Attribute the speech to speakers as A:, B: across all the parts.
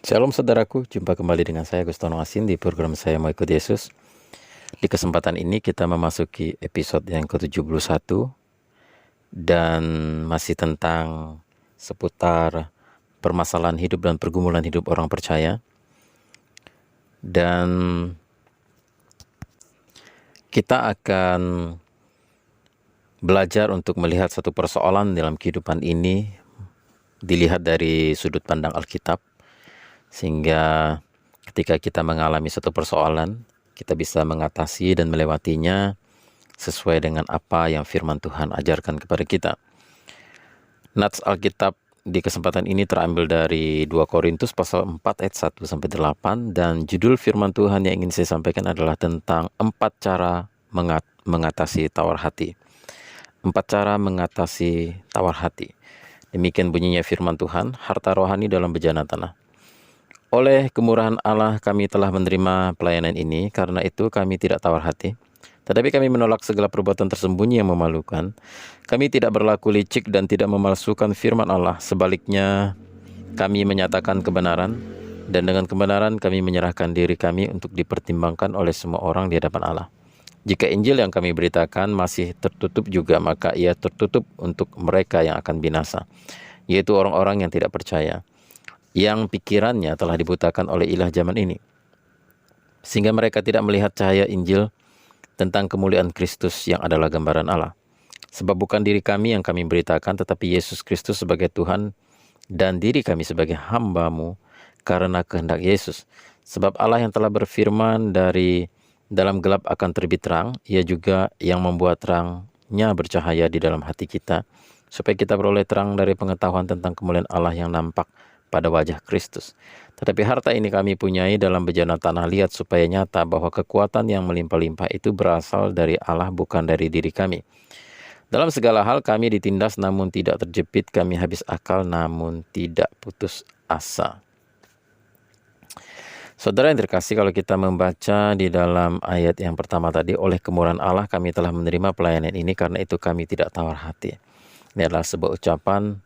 A: Shalom saudaraku, jumpa kembali dengan saya Gustono Asin di program saya Mau Ikut Yesus. Di kesempatan ini kita memasuki episode yang ke-71 dan masih tentang seputar permasalahan hidup dan pergumulan hidup orang percaya. Dan kita akan belajar untuk melihat satu persoalan dalam kehidupan ini dilihat dari sudut pandang Alkitab, sehingga ketika kita mengalami satu persoalan, kita bisa mengatasi dan melewatinya sesuai dengan apa yang firman Tuhan ajarkan kepada kita. Nats Alkitab di kesempatan ini terambil dari 2 Korintus pasal 4 ayat 1-8, dan judul firman Tuhan yang ingin saya sampaikan adalah tentang 4 cara mengatasi tawar hati. 4 cara mengatasi tawar hati. Demikian bunyinya firman Tuhan, harta rohani dalam bejana tanah. Oleh kemurahan Allah kami telah menerima pelayanan ini, karena itu kami tidak tawar hati. Tetapi kami menolak segala perbuatan tersembunyi yang memalukan. Kami tidak berlaku licik dan tidak memalsukan firman Allah. Sebaliknya, kami menyatakan kebenaran, dan dengan kebenaran kami menyerahkan diri kami untuk dipertimbangkan oleh semua orang di hadapan Allah. Jika Injil yang kami beritakan masih tertutup juga, maka ia tertutup untuk mereka yang akan binasa, yaitu orang-orang yang tidak percaya, yang pikirannya telah dibutakan oleh ilah zaman ini, sehingga mereka tidak melihat cahaya Injil tentang kemuliaan Kristus yang adalah gambaran Allah. Sebab bukan diri kami yang kami beritakan, tetapi Yesus Kristus sebagai Tuhan, dan diri kami sebagai hamba-Mu karena kehendak Yesus. Sebab Allah yang telah berfirman, dari dalam gelap akan terbit terang, ia juga yang membuat terangnya bercahaya di dalam hati kita, supaya kita beroleh terang dari pengetahuan tentang kemuliaan Allah yang nampak pada wajah Kristus. Tetapi harta ini kami punyai dalam bejana tanah liat, supaya nyata bahwa kekuatan yang melimpah-limpah itu berasal dari Allah, bukan dari diri kami. Dalam segala hal kami ditindas namun tidak terjepit, kami habis akal namun tidak putus asa. Saudara yang terkasih, kalau kita membaca di dalam ayat yang pertama tadi, oleh kemurahan Allah kami telah menerima pelayanan ini, karena itu kami tidak tawar hati. Ini adalah sebuah ucapan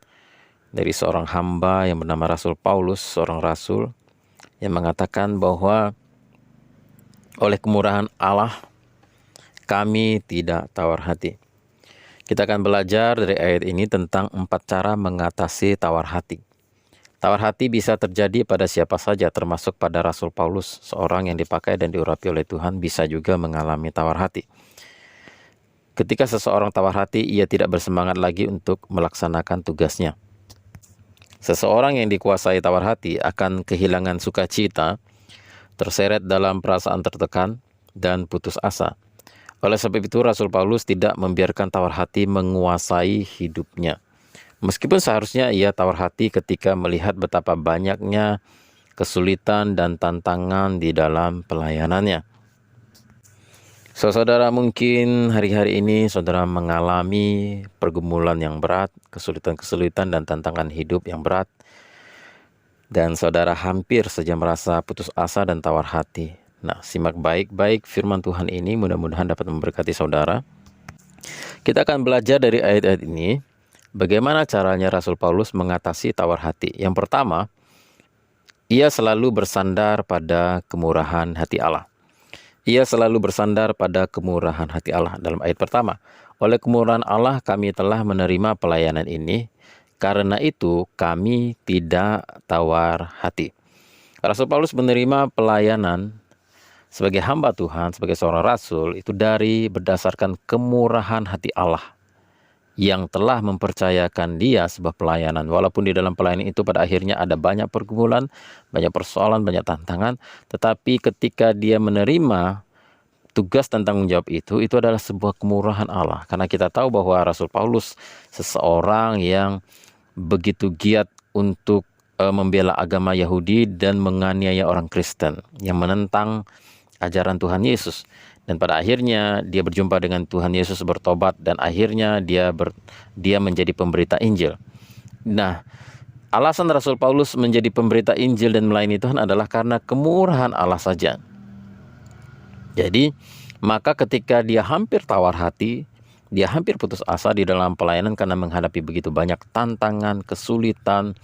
A: dari seorang hamba yang bernama Rasul Paulus, seorang rasul yang mengatakan bahwa oleh kemurahan Allah kami tidak tawar hati. Kita akan belajar dari ayat ini tentang 4 cara mengatasi tawar hati. Tawar hati bisa terjadi pada siapa saja, termasuk pada Rasul Paulus, seorang yang dipakai dan diurapi oleh Tuhan, bisa juga mengalami tawar hati. Ketika seseorang tawar hati, ia tidak bersemangat lagi untuk melaksanakan tugasnya. Seseorang yang dikuasai tawar hati akan kehilangan sukacita, terseret dalam perasaan tertekan, dan putus asa. Oleh sebab itu, Rasul Paulus tidak membiarkan tawar hati menguasai hidupnya. Meskipun seharusnya ia tawar hati ketika melihat betapa banyaknya kesulitan dan tantangan di dalam pelayanannya. Saudara, mungkin hari-hari ini saudara mengalami pergumulan yang berat, kesulitan-kesulitan dan tantangan hidup yang berat, dan saudara hampir saja merasa putus asa dan tawar hati. Nah, simak baik-baik firman Tuhan ini, mudah-mudahan dapat memberkati saudara. Kita akan belajar dari ayat-ayat ini bagaimana caranya Rasul Paulus mengatasi tawar hati. Yang pertama, ia selalu bersandar pada kemurahan hati Allah. Ia selalu bersandar pada kemurahan hati Allah. Dalam ayat pertama, oleh kemurahan Allah kami telah menerima pelayanan ini, karena itu kami tidak tawar hati. Rasul Paulus menerima pelayanan sebagai hamba Tuhan, sebagai seorang rasul, itu berdasarkan kemurahan hati Allah yang telah mempercayakan dia sebuah pelayanan. Walaupun di dalam pelayanan itu pada akhirnya ada banyak pergumulan, banyak persoalan, banyak tantangan, tetapi ketika dia menerima tugas dan tanggung jawab itu adalah sebuah kemurahan Allah. Karena kita tahu bahwa Rasul Paulus seseorang yang begitu giat untuk membela agama Yahudi dan menganiaya orang Kristen yang menentang ajaran Tuhan Yesus. Dan pada akhirnya dia berjumpa dengan Tuhan Yesus, bertobat, dan akhirnya dia menjadi pemberita Injil. Nah, alasan Rasul Paulus menjadi pemberita Injil dan melayani Tuhan adalah karena kemurahan Allah saja. Jadi, maka ketika dia hampir tawar hati, dia hampir putus asa di dalam pelayanan karena menghadapi begitu banyak tantangan, kesulitan,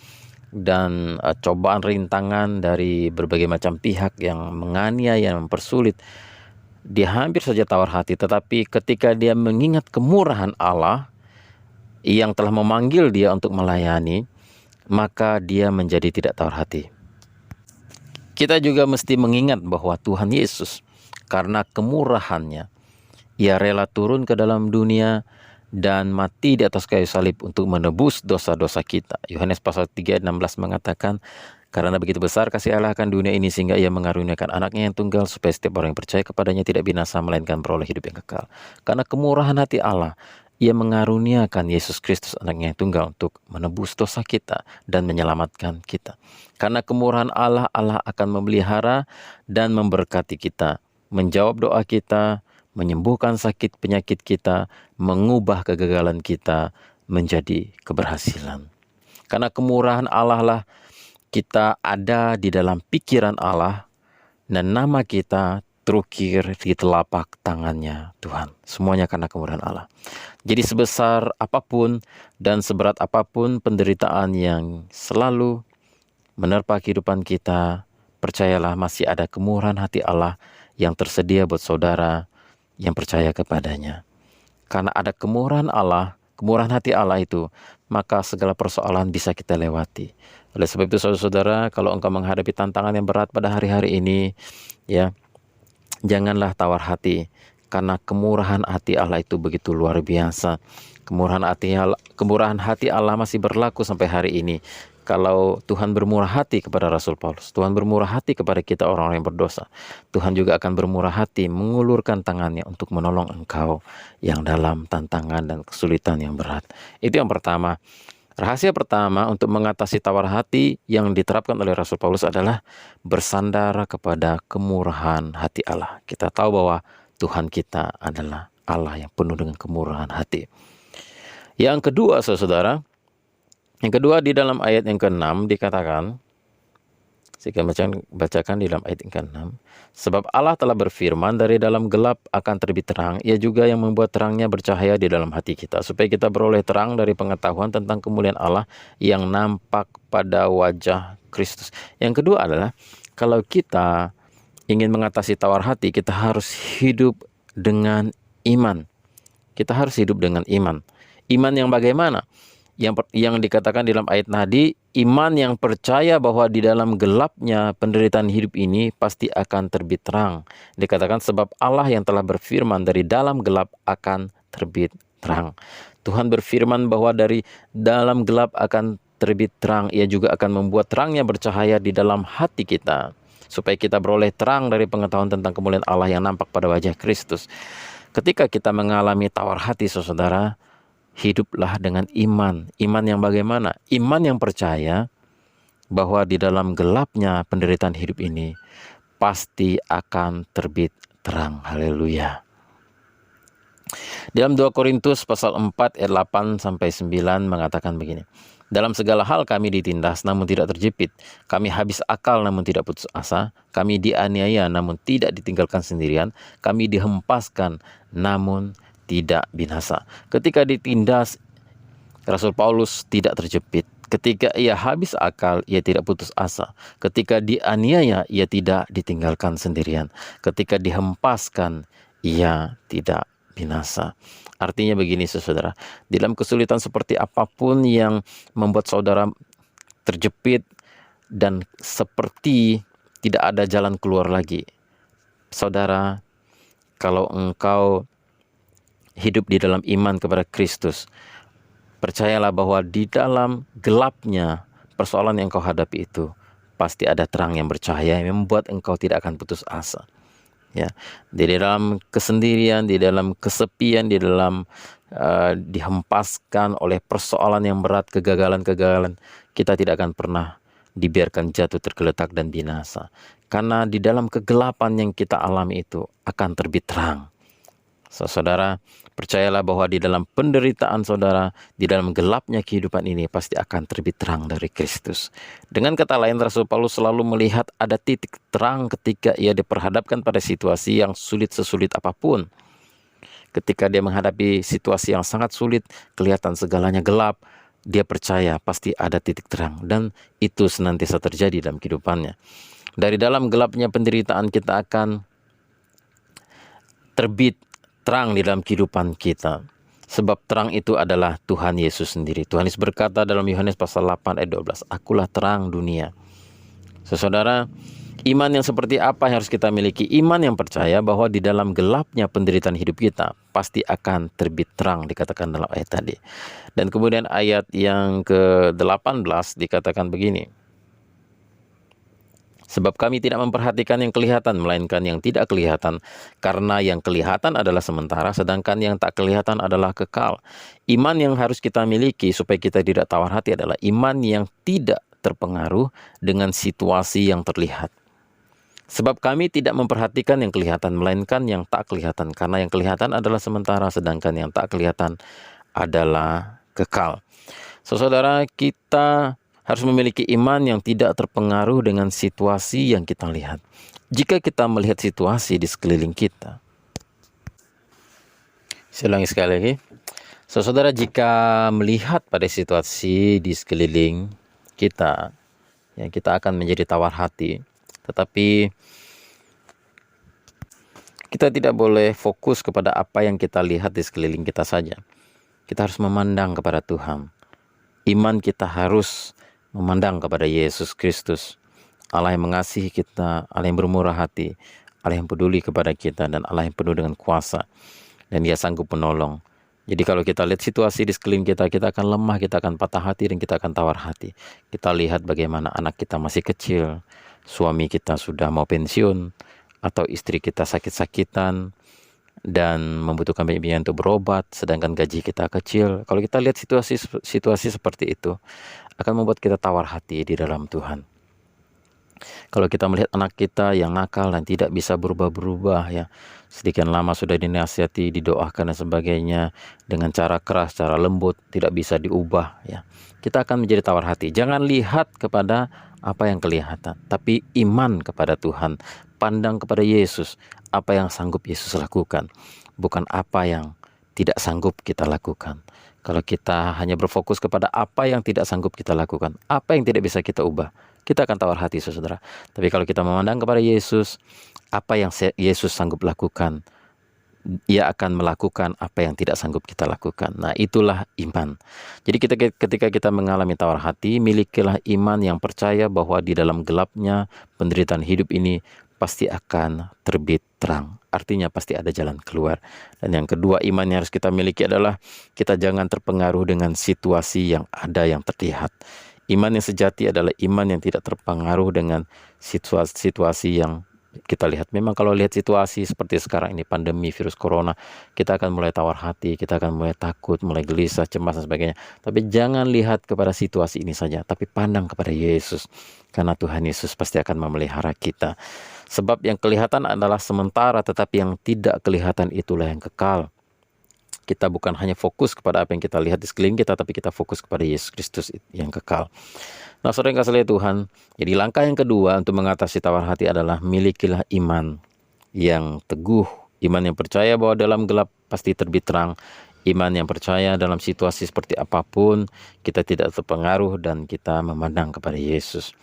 A: dan cobaan rintangan dari berbagai macam pihak yang menganiaya, mempersulit, dia hampir saja tawar hati. Tetapi ketika dia mengingat kemurahan Allah yang telah memanggil dia untuk melayani, maka dia menjadi tidak tawar hati. Kita juga mesti mengingat bahwa Tuhan Yesus, karena kemurahannya, ia rela turun ke dalam dunia dan mati di atas kayu salib untuk menebus dosa-dosa kita. Yohanes pasal 3 ayat 16 mengatakan, karena begitu besar kasih Allah akan dunia ini sehingga ia mengaruniakan anaknya yang tunggal supaya setiap orang yang percaya kepadanya tidak binasa melainkan beroleh hidup yang kekal. Karena kemurahan hati Allah, ia mengaruniakan Yesus Kristus anaknya yang tunggal untuk menebus dosa kita dan menyelamatkan kita. Karena kemurahan Allah, Allah akan memelihara dan memberkati kita, menjawab doa kita, menyembuhkan sakit penyakit kita, mengubah kegagalan kita menjadi keberhasilan. Karena kemurahan Allah lah kita ada di dalam pikiran Allah dan nama kita terukir di telapak tangannya Tuhan. Semuanya karena kemurahan Allah. Jadi sebesar apapun dan seberat apapun penderitaan yang selalu menerpa kehidupan kita, percayalah masih ada kemurahan hati Allah yang tersedia buat saudara yang percaya kepadanya. Karena ada kemurahan Allah, kemurahan hati Allah itu, maka segala persoalan bisa kita lewati. Oleh sebab itu saudara-saudara, kalau engkau menghadapi tantangan yang berat pada hari-hari ini, ya, janganlah tawar hati, karena kemurahan hati Allah itu begitu luar biasa. Kemurahan hati Allah masih berlaku sampai hari ini. Kalau Tuhan bermurah hati kepada Rasul Paulus, Tuhan bermurah hati kepada kita orang-orang yang berdosa, Tuhan juga akan bermurah hati mengulurkan tangannya untuk menolong engkau yang dalam tantangan dan kesulitan yang berat. Itu yang pertama. Rahasia pertama untuk mengatasi tawar hati yang diterapkan oleh Rasul Paulus adalah bersandar kepada kemurahan hati Allah. Kita tahu bahwa Tuhan kita adalah Allah yang penuh dengan kemurahan hati. Yang kedua, saudara, di dalam ayat yang ke-6 dikatakan, saya bacakan di dalam ayat yang ke-6, sebab Allah telah berfirman, dari dalam gelap akan terbit terang, ia juga yang membuat terangnya bercahaya di dalam hati kita, supaya kita beroleh terang dari pengetahuan tentang kemuliaan Allah yang nampak pada wajah Kristus. Yang kedua adalah, kalau kita ingin mengatasi tawar hati, kita harus hidup dengan iman. Kita harus hidup dengan iman. Iman yang bagaimana? Yang dikatakan dalam ayat tadi, iman yang percaya bahwa di dalam gelapnya penderitaan hidup ini pasti akan terbit terang. Dikatakan sebab Allah yang telah berfirman, dari dalam gelap akan terbit terang. Tuhan berfirman bahwa dari dalam gelap akan terbit terang. Ia juga akan membuat terangnya bercahaya di dalam hati kita, supaya kita beroleh terang dari pengetahuan tentang kemuliaan Allah yang nampak pada wajah Kristus. Ketika kita mengalami tawar hati, saudara, hiduplah dengan iman. Iman yang bagaimana? Iman yang percaya bahwa di dalam gelapnya penderitaan hidup ini pasti akan terbit terang. Haleluya. Dalam 2 Korintus pasal 4 ayat 8 sampai 9 mengatakan begini. Dalam segala hal kami ditindas namun tidak terjepit. Kami habis akal namun tidak putus asa. Kami dianiaya namun tidak ditinggalkan sendirian. Kami dihempaskan namun tidak binasa. Ketika ditindas, Rasul Paulus tidak terjepit. Ketika ia habis akal, ia tidak putus asa. Ketika dianiaya, ia tidak ditinggalkan sendirian. Ketika dihempaskan, ia tidak binasa. Artinya begini, saudara, dalam kesulitan seperti apapun yang membuat saudara terjepit dan seperti tidak ada jalan keluar lagi, saudara, kalau engkau hidup di dalam iman kepada Kristus, percayalah bahwa di dalam gelapnya persoalan yang kau hadapi itu pasti ada terang yang bercahaya yang membuat engkau tidak akan putus asa. Ya, di dalam kesendirian, di dalam kesepian, di dalam dihempaskan oleh persoalan yang berat, kegagalan-kegagalan, kita tidak akan pernah dibiarkan jatuh tergeletak dan binasa. Karena di dalam kegelapan yang kita alami itu akan terbit terang. Saudara, percayalah bahwa di dalam penderitaan saudara, di dalam gelapnya kehidupan ini pasti akan terbit terang dari Kristus. Dengan kata lain, Rasul Paulus selalu melihat ada titik terang ketika ia diperhadapkan pada situasi yang sulit sesulit apapun. Ketika dia menghadapi situasi yang sangat sulit, kelihatan segalanya gelap, dia percaya pasti ada titik terang, dan itu senantiasa terjadi dalam kehidupannya. Dari dalam gelapnya penderitaan kita akan terbit terang di dalam kehidupan kita. Sebab terang itu adalah Tuhan Yesus sendiri. Tuhan Yesus berkata dalam Yohanes pasal 8 ayat 12, "Akulah terang dunia." Saudara, iman yang seperti apa yang harus kita miliki? Iman yang percaya bahwa di dalam gelapnya penderitaan hidup kita pasti akan terbit terang, dikatakan dalam ayat tadi. Dan kemudian ayat yang ke-18 dikatakan begini, "Sebab kami tidak memperhatikan yang kelihatan, melainkan yang tidak kelihatan. Karena yang kelihatan adalah sementara, sedangkan yang tak kelihatan adalah kekal." Iman yang harus kita miliki supaya kita tidak tawar hati adalah iman yang tidak terpengaruh dengan situasi yang terlihat. Sebab kami tidak memperhatikan yang kelihatan, melainkan yang tak kelihatan. Karena yang kelihatan adalah sementara, sedangkan yang tak kelihatan adalah kekal. Saudara, kita harus memiliki iman yang tidak terpengaruh dengan situasi yang kita lihat. Jika kita melihat situasi di sekeliling kita, saya ulangi sekali lagi. Saudara, jika melihat pada situasi di sekeliling kita, ya, kita akan menjadi tawar hati. Tetapi kita tidak boleh fokus kepada apa yang kita lihat di sekeliling kita saja. Kita harus memandang kepada Tuhan. Iman kita harus memandang kepada Yesus Kristus, Allah yang mengasihi kita, Allah yang bermurah hati, Allah yang peduli kepada kita, dan Allah yang penuh dengan kuasa, dan Dia sanggup menolong. Jadi kalau kita lihat situasi di sekeliling kita, kita akan lemah, kita akan patah hati, dan kita akan tawar hati. Kita lihat bagaimana anak kita masih kecil, suami kita sudah mau pensiun, atau istri kita sakit-sakitan dan membutuhkan banyak biaya untuk berobat, sedangkan gaji kita kecil. Kalau kita lihat situasi seperti itu, akan membuat kita tawar hati di dalam Tuhan. Kalau kita melihat anak kita yang nakal dan tidak bisa berubah-berubah, ya, sedikit lama sudah dinasihati, didoakan dan sebagainya dengan cara keras, cara lembut, tidak bisa diubah, ya, kita akan menjadi tawar hati. Jangan lihat kepada apa yang kelihatan, tapi iman kepada Tuhan. Pandang kepada Yesus, apa yang sanggup Yesus lakukan, bukan apa yang tidak sanggup kita lakukan. Kalau kita hanya berfokus kepada apa yang tidak sanggup kita lakukan, apa yang tidak bisa kita ubah, kita akan tawar hati, saudara. Tapi kalau kita memandang kepada Yesus, apa yang Yesus sanggup lakukan, Ia akan melakukan apa yang tidak sanggup kita lakukan. Nah, itulah iman. Jadi ketika kita mengalami tawar hati, milikilah iman yang percaya bahwa di dalam gelapnya penderitaan hidup ini pasti akan terbit terang. Artinya pasti ada jalan keluar. Dan yang kedua, iman yang harus kita miliki adalah kita jangan terpengaruh dengan situasi yang ada yang terlihat. Iman yang sejati adalah iman yang tidak terpengaruh dengan situasi yang kita lihat. Memang kalau lihat situasi seperti sekarang ini, pandemi virus corona, kita akan mulai tawar hati, kita akan mulai takut, mulai gelisah, cemas dan sebagainya. Tapi jangan lihat kepada situasi ini saja, tapi pandang kepada Yesus. Karena Tuhan Yesus pasti akan memelihara kita. Sebab yang kelihatan adalah sementara, tetapi yang tidak kelihatan itulah yang kekal. Kita bukan hanya fokus kepada apa yang kita lihat di sekeliling kita, tapi kita fokus kepada Yesus Kristus yang kekal. Nah, saudara yang kasih Tuhan, jadi langkah yang kedua untuk mengatasi tawar hati adalah milikilah iman yang teguh, iman yang percaya bahwa dalam gelap pasti terbit terang, iman yang percaya dalam situasi seperti apapun kita tidak terpengaruh dan kita memandang kepada Yesus.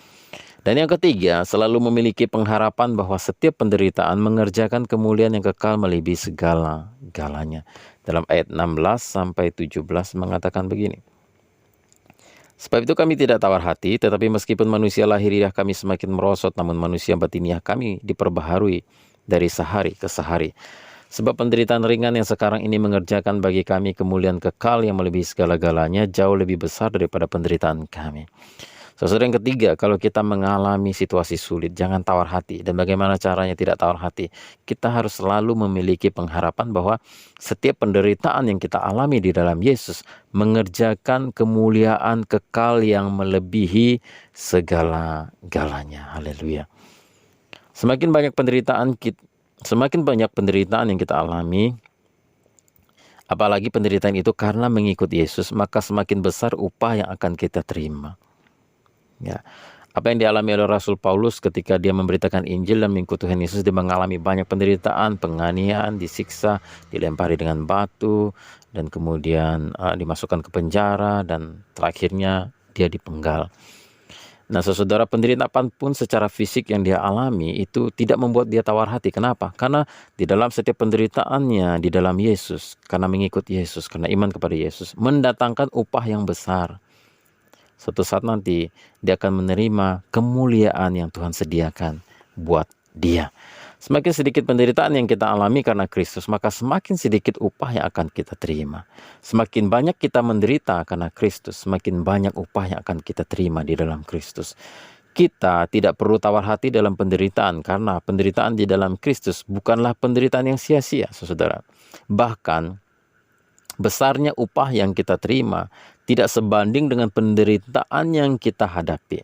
A: Dan yang ketiga, selalu memiliki pengharapan bahwa setiap penderitaan mengerjakan kemuliaan yang kekal melebihi segala-galanya. Dalam ayat 16 sampai 17 mengatakan begini. Sebab itu kami tidak tawar hati, tetapi meskipun manusia lahiriah kami semakin merosot, namun manusia batiniah kami diperbaharui dari sehari ke sehari. Sebab penderitaan ringan yang sekarang ini mengerjakan bagi kami kemuliaan kekal yang melebihi segala-galanya, jauh lebih besar daripada penderitaan kami. Saudara yang ketiga, kalau kita mengalami situasi sulit, jangan tawar hati. Dan bagaimana caranya tidak tawar hati? Kita harus selalu memiliki pengharapan bahwa setiap penderitaan yang kita alami di dalam Yesus mengerjakan kemuliaan kekal yang melebihi segala-galanya. Haleluya. Semakin banyak penderitaan yang kita alami, apalagi penderitaan itu karena mengikut Yesus, maka semakin besar upah yang akan kita terima. Ya, Apa yang dialami oleh Rasul Paulus ketika dia memberitakan Injil dan mengikuti Tuhan Yesus, dia mengalami banyak penderitaan, penganiayaan, disiksa, dilempari dengan batu, dan kemudian dimasukkan ke penjara, dan terakhirnya dia dipenggal. Nah, saudara, penderitaan pun secara fisik yang dia alami itu tidak membuat dia tawar hati. Kenapa? Karena di dalam setiap penderitaannya, di dalam Yesus, karena mengikut Yesus, karena iman kepada Yesus, mendatangkan upah yang besar. Suatu saat nanti dia akan menerima kemuliaan yang Tuhan sediakan buat dia. Semakin sedikit penderitaan yang kita alami karena Kristus, maka semakin sedikit upah yang akan kita terima. Semakin banyak kita menderita karena Kristus, semakin banyak upah yang akan kita terima di dalam Kristus. Kita tidak perlu tawar hati dalam penderitaan, karena penderitaan di dalam Kristus bukanlah penderitaan yang sia-sia, saudara. Bahkan besarnya upah yang kita terima tidak sebanding dengan penderitaan yang kita hadapi.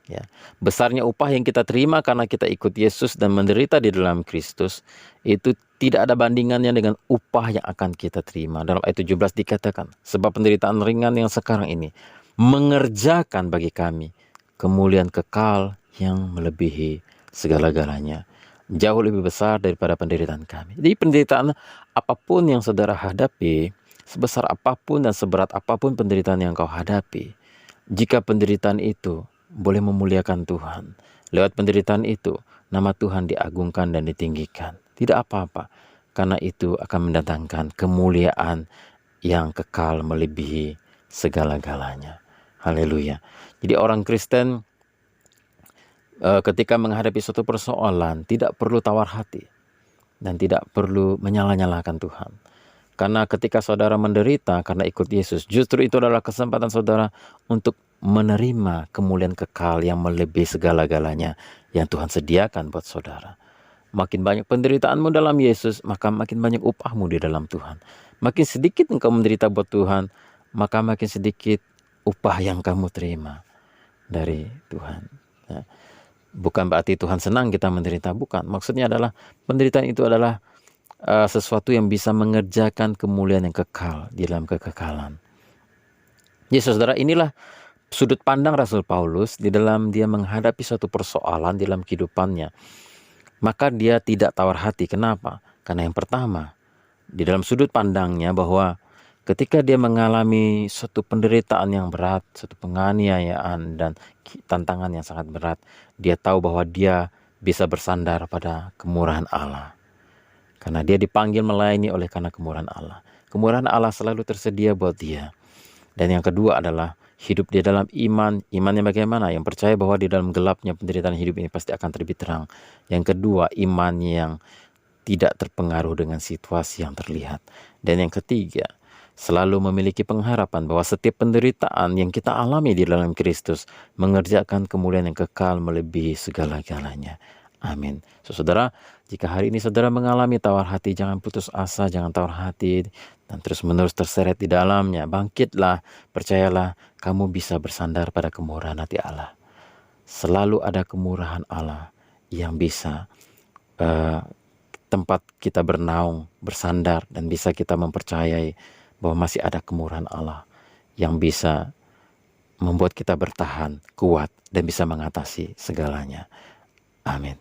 A: Ya. Besarnya upah yang kita terima karena kita ikut Yesus dan menderita di dalam Kristus, itu tidak ada bandingannya dengan upah yang akan kita terima. Dalam ayat 17 dikatakan, sebab penderitaan ringan yang sekarang ini mengerjakan bagi kami kemuliaan kekal yang melebihi segala-galanya, jauh lebih besar daripada penderitaan kami. Jadi penderitaan apapun yang saudara hadapi, sebesar apapun dan seberat apapun penderitaan yang kau hadapi, jika penderitaan itu boleh memuliakan Tuhan, lewat penderitaan itu nama Tuhan diagungkan dan ditinggikan, tidak apa-apa, karena itu akan mendatangkan kemuliaan yang kekal melebihi segala-galanya. Haleluya. Jadi orang Kristen ketika menghadapi suatu persoalan tidak perlu tawar hati dan tidak perlu menyala-nyalakan Tuhan. Karena ketika saudara menderita karena ikut Yesus, justru itu adalah kesempatan saudara untuk menerima kemuliaan kekal yang melebihi segala-galanya yang Tuhan sediakan buat saudara. Makin banyak penderitaanmu dalam Yesus, maka makin banyak upahmu di dalam Tuhan. Makin sedikit engkau menderita buat Tuhan, maka makin sedikit upah yang kamu terima dari Tuhan. Ya. Bukan berarti Tuhan senang kita menderita, bukan. Maksudnya adalah penderitaan itu adalah sesuatu yang bisa mengerjakan kemuliaan yang kekal di dalam kekekalan. Ya saudara, inilah sudut pandang Rasul Paulus di dalam dia menghadapi suatu persoalan di dalam kehidupannya. Maka dia tidak tawar hati. Kenapa? Karena yang pertama, di dalam sudut pandangnya bahwa ketika dia mengalami suatu penderitaan yang berat, suatu penganiayaan dan tantangan yang sangat berat, dia tahu bahwa dia bisa bersandar pada kemurahan Allah. Karena dia dipanggil melayani oleh karena kemurahan Allah. Kemurahan Allah selalu tersedia buat dia. Dan yang kedua adalah hidup di dalam iman. Imannya bagaimana? Yang percaya bahwa di dalam gelapnya penderitaan hidup ini pasti akan terbit terang. Yang kedua, iman yang tidak terpengaruh dengan situasi yang terlihat. Dan yang ketiga, selalu memiliki pengharapan bahwa setiap penderitaan yang kita alami di dalam Kristus mengerjakan kemuliaan yang kekal melebihi segala-galanya. Amin. Saudara, jika hari ini saudara mengalami tawar hati, jangan putus asa, jangan tawar hati dan terus-menerus terseret di dalamnya. Bangkitlah, percayalah, kamu bisa bersandar pada kemurahan hati Allah. Selalu ada kemurahan Allah yang bisa tempat kita bernaung, bersandar, dan bisa kita mempercayai bahwa masih ada kemurahan Allah yang bisa membuat kita bertahan, kuat, dan bisa mengatasi segalanya. Amin.